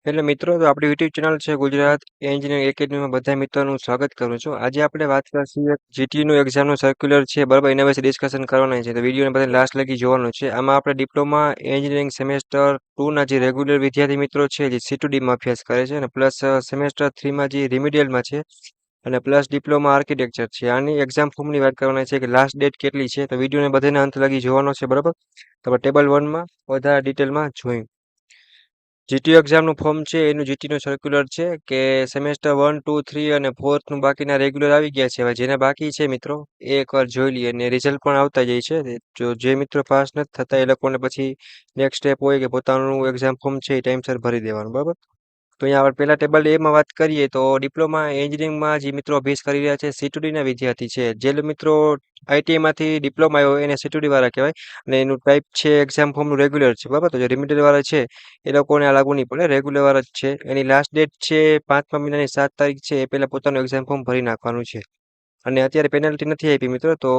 એટલે મિત્રો તો આપણી યુટ્યુબ ચેનલ છે ગુજરાત એન્જિનિયરિંગ એકેડમીમાં બધા મિત્રોનું સ્વાગત કરું છું. આજે આપણે વાત કરશું એક જીટીયુનું એક્ઝામનું સર્ક્યુલર છે બરાબર એના વિશે ડિસ્કશન કરવાના છે. તો વિડીયોને બધા લાસ્ટ લગી જોવાનું છે. આમાં આપણે ડિપ્લોમા એન્જિનિયરિંગ સેમેસ્ટર 2ના જે રેગ્યુલર વિદ્યાર્થી મિત્રો છે જે C2Dમાં અભ્યાસ કરે છે અને પ્લસ સેમેસ્ટર 3માં જે રિમિડિયલમાં છે અને પ્લસ ડિપ્લોમા આર્કિટેક્ચર છે. આની એક્ઝામ ફોર્મની વાત કરવાની છે કે લાસ્ટ ડેટ કેટલી છે. તો વિડીયોને બધાને અંત લગી જોવાનો છે બરાબર. તો ટેબલ 1માં વધારે ડિટેલમાં જોયું. જીટીયુ એક્ઝામનું ફોર્મ છે એનું જીટીનું સર્ક્યુલર છે કે સેમેસ્ટર 1, 2, 3 અને 4થનું બાકીના રેગ્યુલર આવી ગયા છે. હવે જેના બાકી છે મિત્રો એ એકવાર જોઈ લઈએ અને રિઝલ્ટ પણ આવતા જાય છે. જો જે મિત્રો પાસ નથી થતા એ લોકોને પછી નેક્સ્ટ સ્ટેપ હોય કે પોતાનું એક્ઝામ ફોર્મ છે એ ટાઈમસર ભરી દેવાનું બરાબર. તો અહીંયા આપણે પહેલા ટેબલ એમાં વાત કરીએ તો ડિપ્લોમા એન્જિનિયરિંગમાં જે મિત્રો અભ્યાસ કરી રહ્યા છે C2Dના વિદ્યાર્થી છે. જે મિત્રો આઈટીઆઈમાંથી ડિપ્લોમા આવ્યો એને C2D વાળા કહેવાય અને એનું ટાઈપ છે એક્ઝામ ફોર્મનું રેગ્યુલર છે બરાબર. તો જે રિમિડિયલ વાળા છે એ લોકોને આ લાગુ નહીં પડે, રેગ્યુલર વાળા જ છે. એની લાસ્ટ ડેટ છે 5મા મહિનાની 7 તારીખ છે. એ પહેલા પોતાનું એક્ઝામ ફોર્મ ભરી નાખવાનું છે અને અત્યારે પેનલ્ટી નથી આપી મિત્રો, તો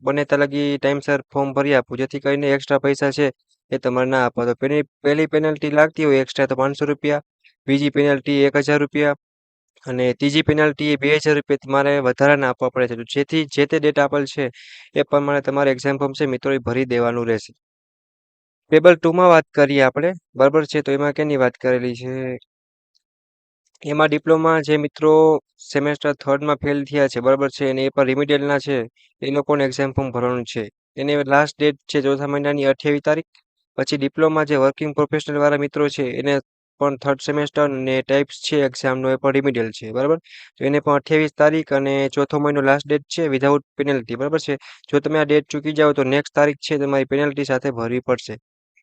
બને ત્યાં લગી ટાઈમસર ફોર્મ ભરી આપવું જેથી કરીને એક્સ્ટ્રા પૈસા છે એ તમારે ના આપવા. તો પહેલી પેનલ્ટી લાગતી હોય એક્સ્ટ્રા તો 500 રૂપિયા, બીજી પેનલ્ટી 1000 રૂપિયા અને ત્રીજી પેનલ્ટી એ 2000 રૂપિયા તમારે વધારાના આપવા પડે છે. તો જેથી જે તે ડેટ આપેલ છે એ પ્રમાણે તમારે એક્ઝામ ફોર્મ છે મિત્રો એ ભરી દેવાનું રહેશે. ટેબલ 2માં વાત કરીએ આપણે બરાબર છે. તો એમાં કેની વાત કરેલી છે, એમાં ડિપ્લોમા જે મિત્રો સેમેસ્ટર 3માં ફેલ થયા છે બરાબર છે અને એ પણ રિમિડિયલના છે એ લોકોને એક્ઝામ ફોર્મ ભરવાનું છે. એને લાસ્ટ ડેટ છે 4થા મહિનાની 28 તારીખ. પછી ડિપ્લોમા જે વર્કિંગ પ્રોફેશનલ વાળા મિત્રો છે એને પણ થર્ડ સેમેસ્ટર ને ટાઈપ્સ છે એક્ઝામનો એ પણ રિમિડિયલ છે બરાબર. તો એને પણ 28 તારીખ અને ચોથો મહિનો લાસ્ટ ડેટ છે વિધાઉટ પેનલ્ટી બરાબર છે. જો તમે આ ડેટ ચૂકી જાઓ તો નેક્સ્ટ તારીખ છે તમારી પેનલ્ટી સાથે ભરવી પડશે.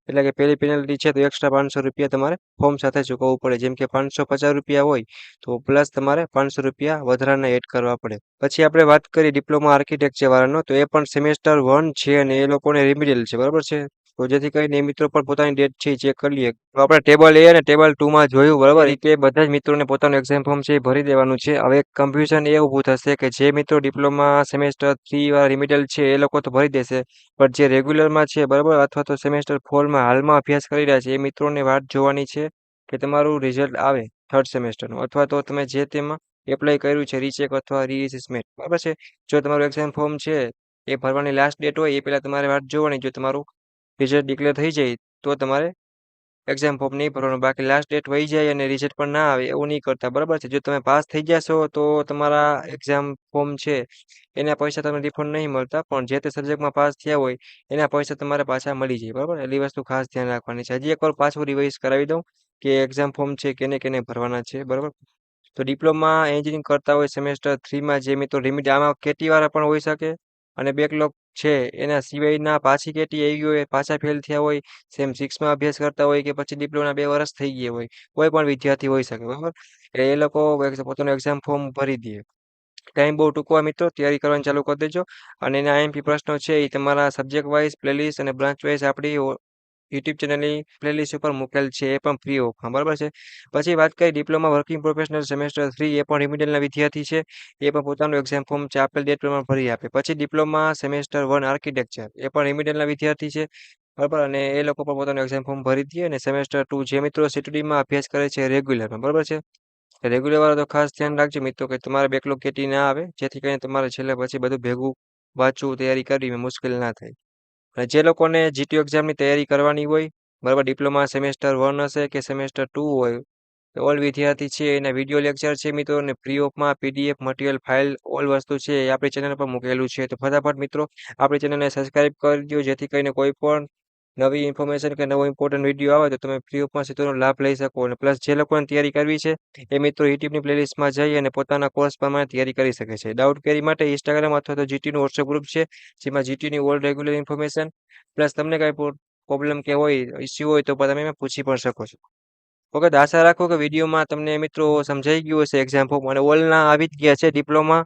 એટલે કે પહેલી પેનલ્ટી છે તો એક્સ્ટ્રા 500 રૂપિયા તમારે ફોર્મ સાથે ચૂકવવું પડે. જેમ કે 550 રૂપિયા હોય તો પ્લસ તમારે 500 રૂપિયા વધારાના એડ કરવા પડે. પછી આપણે વાત કરીએ ડિપ્લોમા આર્કિટેક્ચર વાળાનો, તો એ પણ સેમેસ્ટર 1 છે અને એ લોકોને રિમિડિયલ છે બરાબર છે. તો જેથી કરીને એ મિત્રો પણ પોતાની ડેટ છે ચેક કરી લઈએ. તો આપણે ટેબલ એ અને ટેબલ 2માં જોયું બરાબર કે બધા જ મિત્રોને પોતાનું એક્ઝામ ફોર્મ છે એ ભરી દેવાનું છે. હવે એક કન્ફ્યુઝન એ ઊભું થશે કે જે મિત્રો ડિપ્લોમા સેમેસ્ટર 3 વાળા રિમિડિયલ છે એ લોકો તો ભરી દેશે, પણ જે રેગ્યુલરમાં છે બરાબર અથવા તો સેમેસ્ટર 4માં હાલમાં અભ્યાસ કરી રહ્યા છે એ મિત્રોને વાટ જોવાની છે કે તમારું રિઝલ્ટ આવે થર્ડ સેમેસ્ટરનું, અથવા તો તમે જે તેમાં એપ્લાય કર્યું છે રીચેક અથવા રીએસેસમેન્ટ બરાબર છે. જો તમારું એક્ઝામ ફોર્મ છે એ ભરવાની લાસ્ટ ડેટ હોય એ પહેલાં તમારે વાટ જોવાની. જો તમારું રિઝલ્ટ ડિક્લેર થઈ જાય તો તમારે એક્ઝામ ફોર્મ નહીં ભરવાનું. બાકી લાસ્ટ ડેટ વહી જાય અને રિઝલ્ટ પણ ના આવે એવું નહીં કરતા બરાબર છે. જો તમે પાસ થઈ જશો તો તમારા એક્ઝામ ફોર્મ છે એના પૈસા તમને રિફંડ નહીં મળતા, પણ જે તે સબ્જેક્ટમાં પાસ થયા હોય એના પૈસા તમારે પાછા મળી જાય બરાબર. એટલી વસ્તુ ખાસ ધ્યાન રાખવાની છે. હજી એકવાર પાછું રિવાઇઝ કરાવી દઉં કે એક્ઝામ ફોર્મ છે કેને કેને ભરવાના છે બરાબર. તો ડિપ્લોમા એન્જિનિયરિંગ કરતા હોય સેમેસ્ટર 3માં જે મિત્રો રિમિડિયલ આમાં કેટી વાળા પણ હોઈ શકે અને બેકલોગ છે એના સિવાયના પાછી કેટી આવી હોય, પાછા ફેલ થયા હોય, સેમ 6માં અભ્યાસ કરતા હોય કે પછી ડિપ્લોમાના 2 વર્ષ થઈ ગયા હોય, કોઈ પણ વિદ્યાર્થી હોઈ શકે બરાબર. એટલે એ લોકો પોતાનું એક્ઝામ ફોર્મ ભરી દે. ટાઈમ બહુ ટૂંકો હોય મિત્રો, તૈયારી કરવાની ચાલુ કરી દેજો. અને એના આઈએમપી પ્રશ્નો છે એ તમારા સબ્જેક્ટ વાઇઝ પ્લેલિસ્ટ અને બ્રાન્ચ વાઇઝ આપણી યુટ્યુબ ચેનલની પ્લેલિસ્ટ ઉપર મૂકેલ છે, એ પણ ફ્રી ઓફમાં બરાબર છે. પછી વાત કરીએ ડિપ્લોમા વર્કિંગ પ્રોફેશનલ સેમેસ્ટર 3, એ પણ રિમિડિયલના વિદ્યાર્થી છે. એ પણ પોતાનું એક્ઝામ ફોર્મ છે આપેલ ડેટ પ્રમાણે ભરી આપે. પછી ડિપ્લોમા સેમેસ્ટર 1 આર્કિટેક્ચર, એ પણ રિમિડિયલના વિદ્યાર્થી છે બરાબર અને એ લોકો પણ પોતાનું એક્ઝામ ફોર્મ ભરી દે. અને સેમેસ્ટર 2 જે મિત્રો C2Dમાં અભ્યાસ કરે છે રેગ્યુલરમાં બરાબર છે. રેગ્યુલર વાળા તો ખાસ ધ્યાન રાખજો મિત્રો કે તમારે બેકલોગ કેટી ના આવે, જેથી કરીને તમારે છેલ્લે પછી બધું ભેગું વાંચવું તૈયારી કરવી મુશ્કેલ ના થાય. અને જે લોકોને જીટીયુ એક્ઝામની તૈયારી કરવાની હોય બરાબર, ડિપ્લોમા સેમેસ્ટર 1 હશે કે સેમેસ્ટર 2 હોય, તો ઓલ વિદ્યાર્થી છે એના વિડીયો લેક્ચર છે મિત્રો અને ફ્રી ઓફમાં પીડીએફ મટીરિયલ ફાઇલ ઓલ વસ્તુ છે એ આપણી ચેનલ પર મૂકેલું છે. તો ફટાફટ મિત્રો આપણી ચેનલને સબસ્ક્રાઇબ કરી દો જેથી કરીને કોઈ પણ નવી ઇન્ફોર્મેશન કે નવો ઇમ્પોર્ટન્ટ વિડીયો આવે તો તમે ફ્રી ઓફમાં સીધો લાભ લઈ શકો. અને પ્લસ જે લોકોને તૈયારી કરવી છે એ મિત્રો યુટ્યુબની પ્લેલિસ્ટમાં જઈ અને પોતાના કોર્સ પ્રમાણે તૈયારી કરી શકે છે. ડાઉટ ક્વેરી માટે ઇન્સ્ટાગ્રામ અથવા તો જીટીનું વોટ્સએપ ગ્રુપ છે જેમાં જીટીની ઓલ રેગ્યુલર ઇન્ફોર્મેશન પ્લસ તમને કાંઈ પ્રોબ્લેમ કે હોય ઇસ્યુ હોય તો તમે એમાં પૂછી પણ શકો છો. ઓકે, તો આશા રાખો કે વિડીયોમાં તમને મિત્રો સમજાઈ ગયું હશે એક્ઝામ ફોર્મ. અને ઓલના આવી જ ગયા છે. ડિપ્લોમા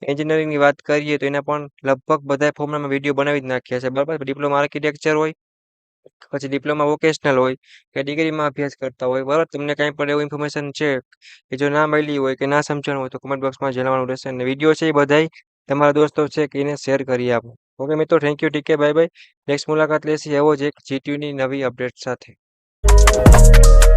એન્જિનિયરિંગની વાત કરીએ તો એના પણ લગભગ બધા ફોર્મના વિડીયો બનાવી જ નાખ્યા છે બરાબર. ડિપ્લોમા આર્કિટેક્ચર હોય, પછી ડિપ્લોમા વોકેશનલ હોય કે ડિગ્રીમાં અભ્યાસ કરતા હોય બરાબર. તમને કાંઈ પણ એવું ઇન્ફોર્મેશન છે કે જો ના મળી હોય કે ના સમજણ હોય તો કમેન્ટ બોક્સમાં જણાવવાનું રહેશે. અને વિડીયો છે એ બધાય તમારા દોસ્તો છે કે એને શેર કરી આપો. ઓકે મિત્રો, thank you, TK, bye bye. Next મુલાકાત લેશી એવો જ એક જીટીયુની નવી અપડેટ સાથે.